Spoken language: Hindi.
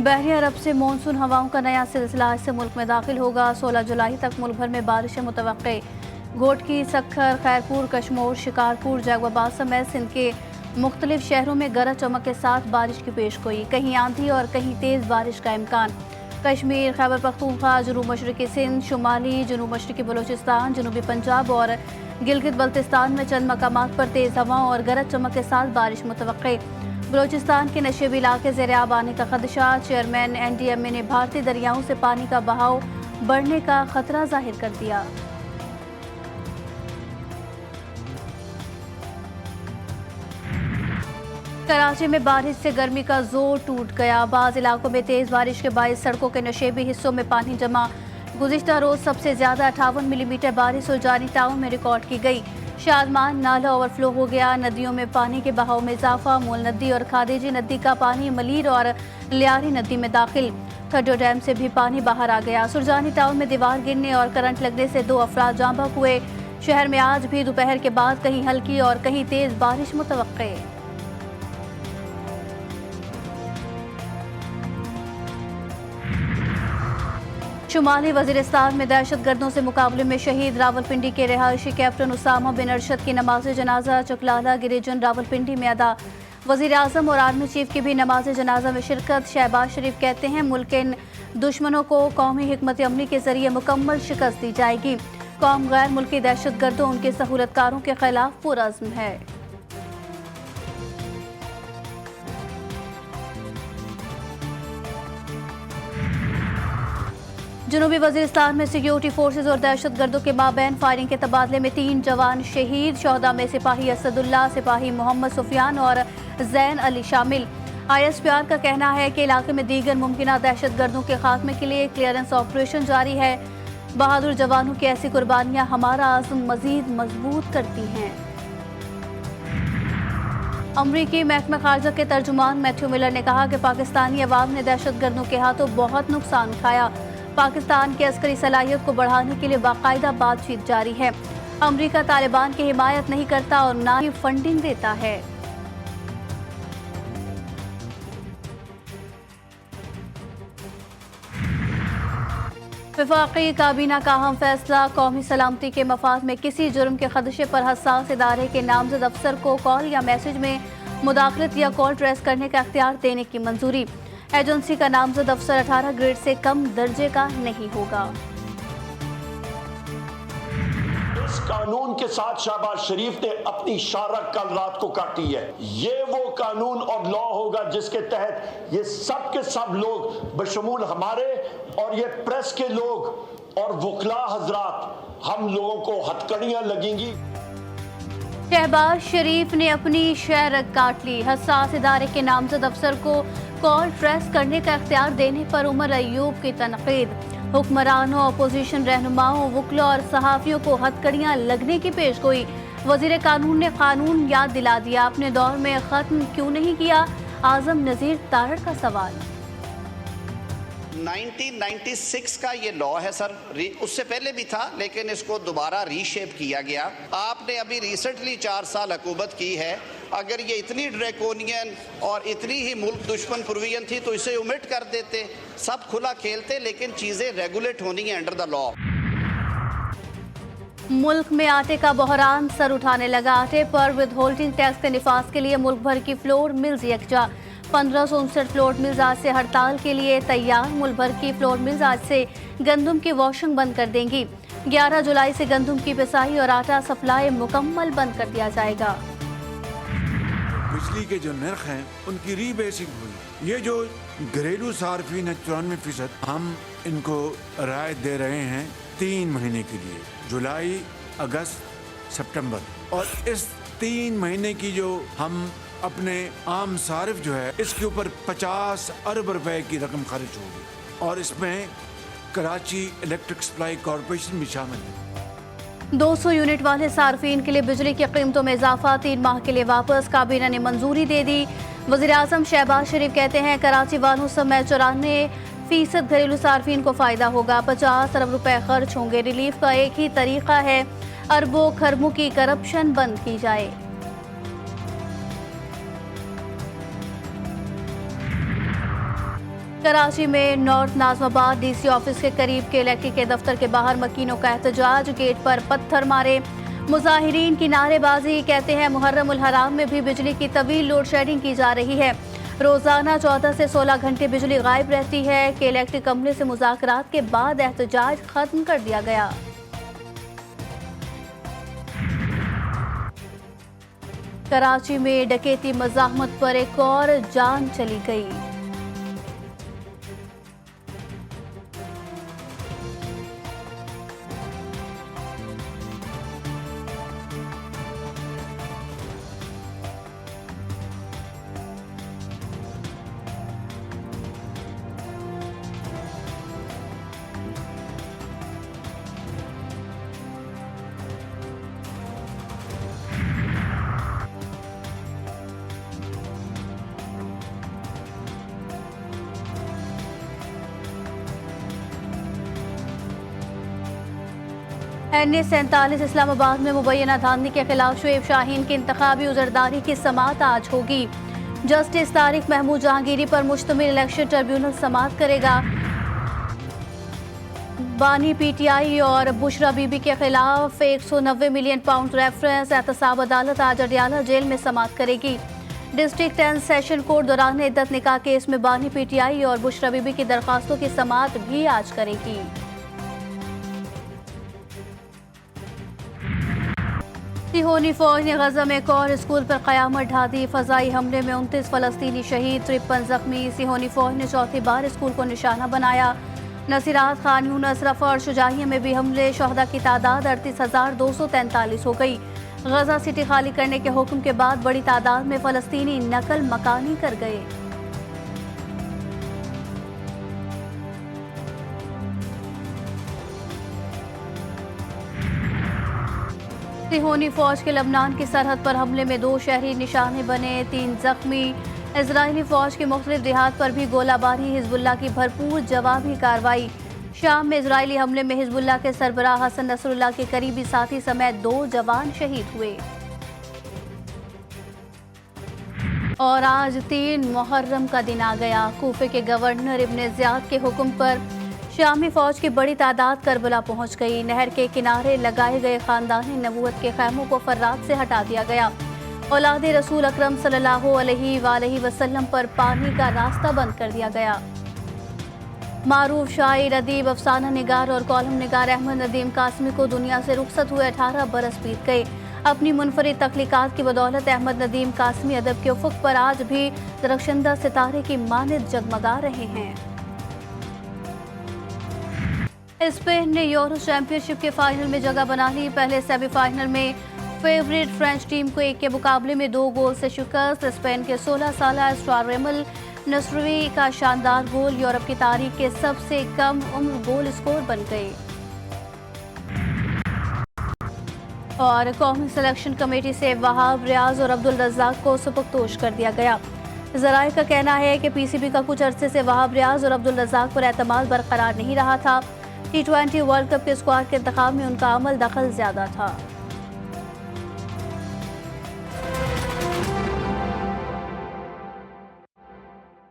बहरी अरब से मानसून हवाओं का नया सिलसिला आज से मुल्क में दाखिल होगा। 16 जुलाई तक मुल्क भर में बारिशें मुतवक्के। घोटकी, सक्खर, खैरपुर, कशमोर, शिकारपुर, जैगबाबाद समेत सिंध के मुख्तलिफ शहरों में गरज चमक के साथ बारिश की पेशगोई। कहीं आंधी और कहीं तेज़ बारिश का इम्कान। कश्मीर, खैबर पख्तूनख्वा, जनूब मशरक़ी सिंध, शुमाली जनूब मशरक़ी बलोचिस्तान, जनूबी पंजाब और गिलगित बल्तिस्तान में चंद मकामात पर तेज़ हवाओं और गरज चमक के साथ बारिश मुतवक्के। बलोचिस्तान के नशेबी इलाके ज़ेर आब आने का खदशा। चेयरमैन NDMA ने भारतीय दरियाओं से पानी का बहाव बढ़ने का खतरा जाहिर कर दिया। कराची में बारिश से गर्मी का जोर टूट गया। बाज़ इलाकों में तेज़ बारिश के बायस सड़कों के नशेबी हिस्सों में पानी जमा। गुज़िश्ता रोज़ सबसे ज़्यादा 58 मिलीमीटर बारिश उजानी टाउन में रिकॉर्ड की गई। शादमान नाला ओवरफ्लो हो गया। नदियों में पानी के बहाव में इजाफा। मूल नदी और खादेजी नदी का पानी मलीर और लियारी नदी में दाखिल। खड्डो डैम से भी पानी बाहर आ गया। सुरजानी टाउन में दीवार गिरने और करंट लगने से 2 अफराद जाँ बहक हुए। शहर में आज भी दोपहर के बाद कहीं हल्की और कहीं तेज़ बारिश मुतवक्के। शुमाली वज़ीरिस्तान में दहशतगर्दों से मुकाबले में शहीद रावलपिंडी के रिहायशी कैप्टन उसामा बिन अरशद की नमाज जनाजा चकलाला गिरिजन रावलपिंडी में अदा। वज़ीर आज़म और आर्मी चीफ की भी नमाज जनाजा में शिरकत। शहबाज शरीफ कहते हैं मुल्क के दुश्मनों को कौमी हिकमत अमली के जरिए मुकम्मल शिकस्त दी जाएगी। कौम गैर मुल्की दहशतगर्दों उनके सहूलतकारों के खिलाफ पुरअज़्म है। जनूबी वज़ीरिस्तान में सिक्योरिटी फोर्सेज और दहशतगर्दों के माबैन फायरिंग के तबादले में 3 जवान शहीद। शोहदा में सिपाही असदुल्ला, सिपाही मोहम्मद सुफियान और जैन अली शामिल। ISPR का कहना है कि इलाके में दीगर मुमकिन दहशतगर्दों के खात्मे के लिए क्लियरेंस ऑपरेशन जारी है। बहादुर जवानों की ऐसी कुर्बानियां हमारा आज़म मजीद मजबूत करती हैं। अमरीकी महकमा खारजा के तर्जुमान मैथ्यू मिलर ने कहा कि पाकिस्तानी अवाम ने दहशतगर्दों के हाथों बहुत नुकसान उठाया। पाकिस्तान की अस्करी सलाहियत को बढ़ाने के लिए बाकायदा बातचीत जारी है। अमरीका तालिबान की हिमायत नहीं करता और ना ही फंडिंग देता है। वफाकी काबीना का अहम फैसला। कौमी सलामती के मफाद में किसी जुर्म के खदशे पर हसास इदारे के नामजद अफसर को कॉल या मैसेज में मुदाखलत या कॉल ट्रेस करने का इख्तियार देने की मंजूरी। एजेंसी का नामजद अफसर 18 ग्रेड से कम दर्जे का नहीं होगा। इस कानून के साथ शहबाज शरीफ ने अपनी शारक कल रात को काटी है। ये वो कानून और लॉ होगा जिसके तहत ये सब के सब लोग बशमूल हमारे और ये प्रेस के लोग और वकला हजरात हम लोगों को हथकड़ियां लगेंगी। शहबाज शरीफ ने अपनी शारक काट ली। हसास इदारे के नामजद अफसर को कॉल ट्रेस करने का इख्तियार देने पर उमर अयूब की तनकीद। हुक्मरानों, अपोजिशन रहनुमाओं, वकला और सहाफ़ियों को हथकड़ियां लगने की पेशगोई। वज़ीर कानून ने कानून याद दिला दिया। अपने दौर में ख़त्म क्यों नहीं किया? आज़म नज़ीर तारड़ का सवाल। 1996 का ये लॉ है सर, उससे पहले भी था लेकिन इसको दोबारा रीशेप किया गया। आपने अभी रिसेंटली 4 साल हुकूमत की है। अगर ये इतनी ड्रैकोनियन और इतनी ही मुल्क दुश्मन प्रोविजन थी तो इसे ओमिट कर देते, सब खुला खेलते, लेकिन चीज़ें रेगुलेट होनी है अंडर द लॉ। मुल्क में आटे का बहरान सर उठाने लगा। आटे पर विद होल्डिंग टैक्स के निफाज के लिए मुल्क भर की फ्लोर मिल्स यकजा। 1559 फ्लोर मिल्स आज से हड़ताल के लिए तैयार। मुल्क भर की फ्लोर मिल्स आज से गंदम की वॉशिंग बंद कर देंगी। 11 जुलाई से गंदम की पिसाई और आटा सप्लाई मुकम्मल बंद कर दिया जाएगा। बिजली के जो नर्ख हैं उनकी रीबेसिंग हुई। ये जो घरेलू सार्फिन है 94%, हम इनको राय दे रहे हैं 3 महीने के लिए, जुलाई, अगस्त, सितंबर। और इस 3 महीने की जो हम अपने आम सारिफ जो है इसके ऊपर 50 अरब रुपए की रकम खर्च होगी और इसमें कराची इलेक्ट्रिक सप्लाई कॉरपोरेशन भी शामिल है। 200 यूनिट वाले सार्फिन के लिए बिजली की कीमतों में इजाफा 3 माह के लिए वापस। काबीना ने मंजूरी दे दी। वज़ीर आज़म शहबाज शरीफ कहते हैं कराची वालों समेत 94% घरेलू सार्फिन को फायदा होगा। 50 अरब रुपए खर्च होंगे। रिलीफ का एक ही तरीका है, अरबों खरबों की करप्शन बंद की जाए। कराची में नॉर्थ नाजमाबाद डीसी ऑफिस के करीब केलेक्ट्री के दफ्तर के बाहर मकीनों का एहतजाज, गेट पर पत्थर मारे मुजाहिरीन की नारेबाजी। कहते हैं मुहर्रम उल हराम में भी बिजली की तवील लोड शेडिंग की जा रही है। रोजाना 14 से 16 घंटे बिजली गायब रहती है। केलेक्ट्री कंपनी से मुज़ाकरात के बाद एहतजाज खत्म कर दिया गया। कराची में डकैती मज़ाहमत पर एक और जान चली गई। NA-47 इस्लामाबाद में मुबैना धांधली के खिलाफ शुएब शाहीन की इंतखाबी उजरदारी की समाअत आज होगी। जस्टिस तारिक महमूद जहांगीरी पर मुश्तमिल इलेक्शन ट्रिब्यूनल समाअत करेगा। बानी PTI और बुशरा बीबी के खिलाफ 190 मिलियन पाउंड रेफरेंस एहतसाब अदालत आज अडियाला जेल में समाअत करेगी। डिस्ट्रिक्ट 10 सेशन कोर्ट दौरान इद्दत निकाह केस में बानी PTI और बुशरा बीबी की दरखास्तों की समाअत भी आज करेगी। सिहोनी फौज ने गजा में एक और स्कूल पर कयामत ढा दी। फजाई हमले में 29 फलस्तीनी शहीद, 53 जख्मी। सिहोनी फौज ने चौथी बार स्कूल को निशाना बनाया। नसीरात, खान यूनिस, रफा और शुजाहिया में भी हमले। शहदा की तादाद 38,243 हो गई। गजा सिटी खाली करने के हुक्म के बाद बड़ी तादाद में फलस्तीनी नकल मकानी कर गए। सिहोनी फौज के लबनान की सरहद पर हमले में 2 शहरी निशाने बने, 3 जख्मी। इजरायली फौज के मुख्तलिफ देहात पर भी गोलाबारी, हिजबुल्लाह की भरपूर जवाबी कार्रवाई। शाम में इजरायली हमले में हिजबुल्लाह के सरबराह हसन नसरुल्लाह के करीबी साथी समेत 2 जवान शहीद हुए। और आज 3 मुहर्रम का दिन आ गया। कूफे के गवर्नर इब्न ज़ियाद के हुक्म पर शामी फौज की बड़ी तादाद करबला पहुंच गई। नहर के किनारे लगाए गए खानदानी नबूवत के खैमों को फर्रात से हटा दिया गया। औलाद रसूल अकरम सल्लल्लाहु अलैहि वसल्लम पर पानी का रास्ता बंद कर दिया गया। मारूफ शायर, अदीब, अफसाना निगार और कॉलम निगार अहमद नदीम कासमी को दुनिया से रुखसत हुए 18 बरस बीत गए। अपनी मुनफरिद तख्लीकात की बदौलत अहमद नदीम कासमी अदब के उफुक पर आज भी दरख्शंदा सितारे की मानिद जगमगा रहे हैं। स्पेन ने यूरो चैंपियनशिप के फाइनल में जगह बना ली। पहले सेमीफाइनल में फेवरेट फ्रेंच टीम को 1 के मुकाबले में 2 गोल से शिकस्त। स्पेन के 16 साला स्टार रेमल नस्रवी का शानदार गोल यूरोप की तारीख के सबसे कम उम्र गोल स्कोर बन गए। और कौमी सिलेक्शन कमेटी से वहाब रियाज और अब्दुल रज़ाक को सुपुख्तोश कर दिया गया। ज़राए का कहना है कि PCB का कुछ अरसे से वहाब रियाज और अब्दुल रज़ाक पर एतमाद बरकरार नहीं रहा था। T20 वर्ल्ड कप के स्क्वाड के इंतखाब में उनका अमल दखल ज्यादा था।